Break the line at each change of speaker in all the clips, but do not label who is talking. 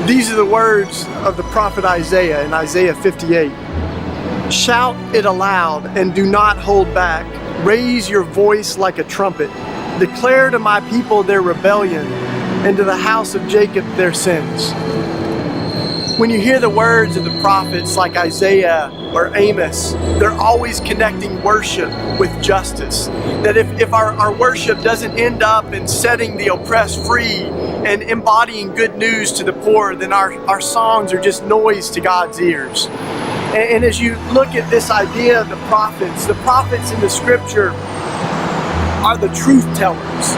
These are the words of the prophet Isaiah in Isaiah 58. Shout it aloud and do not hold back. Raise your voice like a trumpet. Declare to my people their rebellion and to the house of Jacob their sins. When you hear the words of the prophets like Isaiah or Amos, they're always connecting worship with justice. That if our worship doesn't end up in setting the oppressed free and embodying good news to the poor, then our songs are just noise to God's ears. And as you look at this idea of the prophets in the scripture are the truth tellers.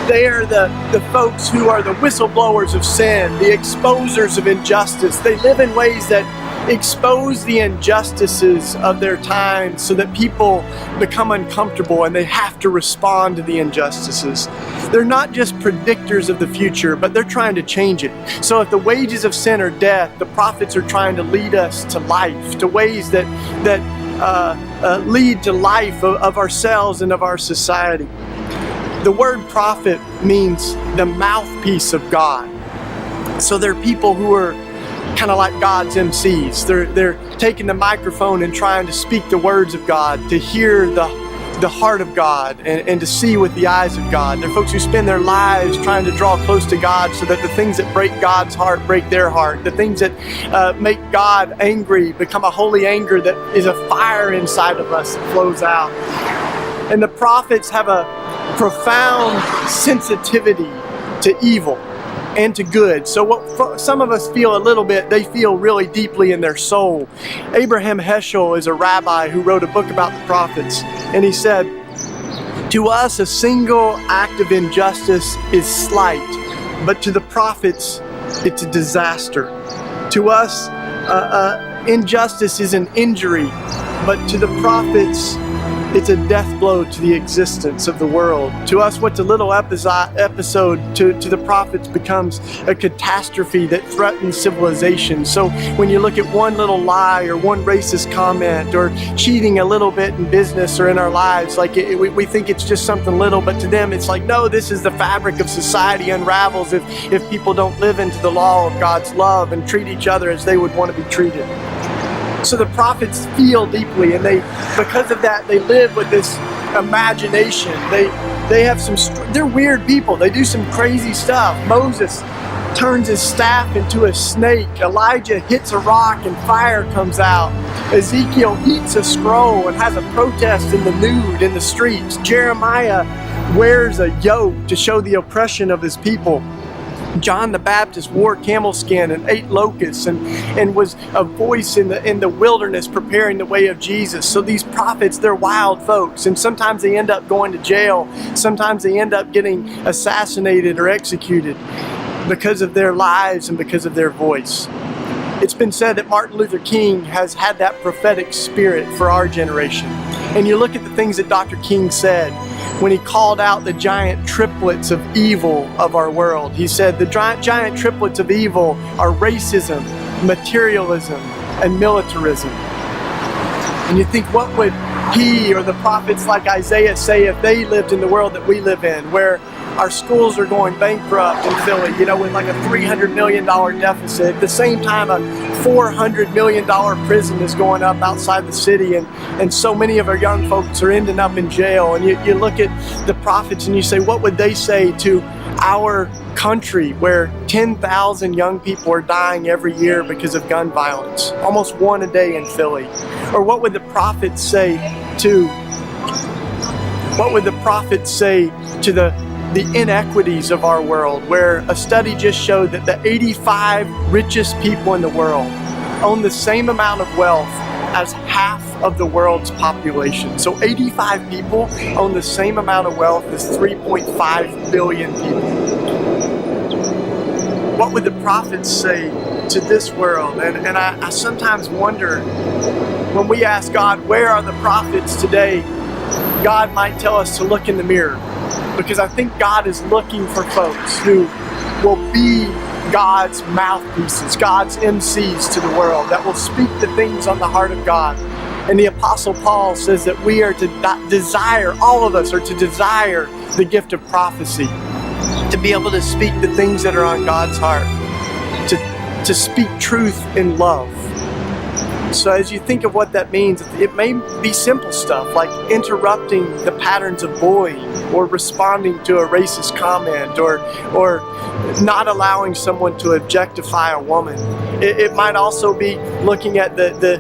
They are the folks who are the whistleblowers of sin, the exposers of injustice. They live in ways that expose the injustices of their time so that people become uncomfortable and they have to respond to the injustices. They're not just predictors of the future, but they're trying to change it. So if the wages of sin are death, the prophets are trying to lead us to life, to ways that lead to life of ourselves and of our society. The word prophet means the mouthpiece of God. So they're people who are kind of like God's MCs. They're taking the microphone and trying to speak the words of God, to hear the heart of God and to see with the eyes of God. They're folks who spend their lives trying to draw close to God so that the things that break God's heart break their heart. The things that make God angry become a holy anger that is a fire inside of us that flows out. And the prophets have a profound sensitivity to evil and to good. So what some of us feel a little bit, they feel really deeply in their soul. Abraham Heschel is a rabbi who wrote a book about the prophets, and he said, "To us, a single act of injustice is slight, but to the prophets, it's a disaster. To us, injustice is an injury, but to the prophets, it's a death blow to the existence of the world. To us, what's a little episode to the prophets becomes a catastrophe that threatens civilization. So when you look at one little lie or one racist comment or cheating a little bit in business or in our lives, like we think it's just something little, but to them it's like, no, this is the fabric of society unravels if people don't live into the law of God's love and treat each other as they would want to be treated." So the prophets feel deeply, and because of that, they live with this imagination. They have they're weird people. They do some crazy stuff. Moses turns his staff into a snake. Elijah hits a rock and fire comes out. Ezekiel eats a scroll and has a protest in the nude in the streets. Jeremiah wears a yoke to show the oppression of his people. John the Baptist wore camel skin and ate locusts and was a voice in the wilderness preparing the way of Jesus. So these prophets, they're wild folks, and sometimes they end up going to jail. Sometimes they end up getting assassinated or executed because of their lives and because of their voice. It's been said that Martin Luther King has had that prophetic spirit for our generation. And you look at the things that Dr. King said when he called out the giant triplets of evil of our world. He said the giant triplets of evil are racism, materialism, and militarism. And you think, what would he or the prophets like Isaiah say if they lived in the world that we live in, where our schools are going bankrupt in Philly, with like a $300 million deficit. At the same time, a $400 million prison is going up outside the city, and so many of our young folks are ending up in jail. And you look at the prophets and you say, what would they say to our country where 10,000 young people are dying every year because of gun violence, almost one a day in Philly? Or what would the prophets say to the inequities of our world, where a study just showed that the 85 richest people in the world own the same amount of wealth as half of the world's population. So 85 people own the same amount of wealth as 3.5 billion people. What would the prophets say to this world? And I sometimes wonder, when we ask God, where are the prophets today? God might tell us to look in the mirror, because I think God is looking for folks who will be God's mouthpieces, God's MCs to the world, that will speak the things on the heart of God. And the Apostle Paul says that we are to desire, all of us are to desire the gift of prophecy, to be able to speak the things that are on God's heart, to to speak truth in love. So as you think of what that means, it may be simple stuff like interrupting the patterns of bullying, or responding to a racist comment, or not allowing someone to objectify a woman. It might also be looking at the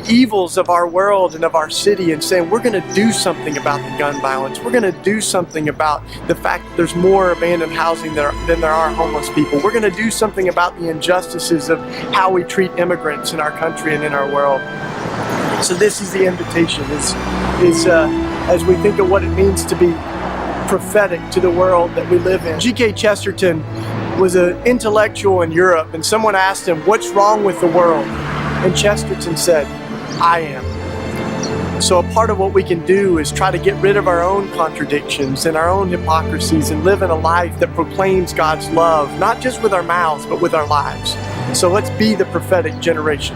evils of our world and of our city and saying, we're going to do something about the gun violence. We're going to do something about the fact that there's more abandoned housing than there are homeless people. We're going to do something about the injustices of how we treat immigrants in our country and in our world. So this is the invitation, as we think of what it means to be prophetic to the world that we live in. G.K. Chesterton was an intellectual in Europe, and someone asked him, what's wrong with the world? And Chesterton said, I am. So a part of what we can do is try to get rid of our own contradictions and our own hypocrisies and live in a life that proclaims God's love, not just with our mouths, but with our lives. So let's be the prophetic generation.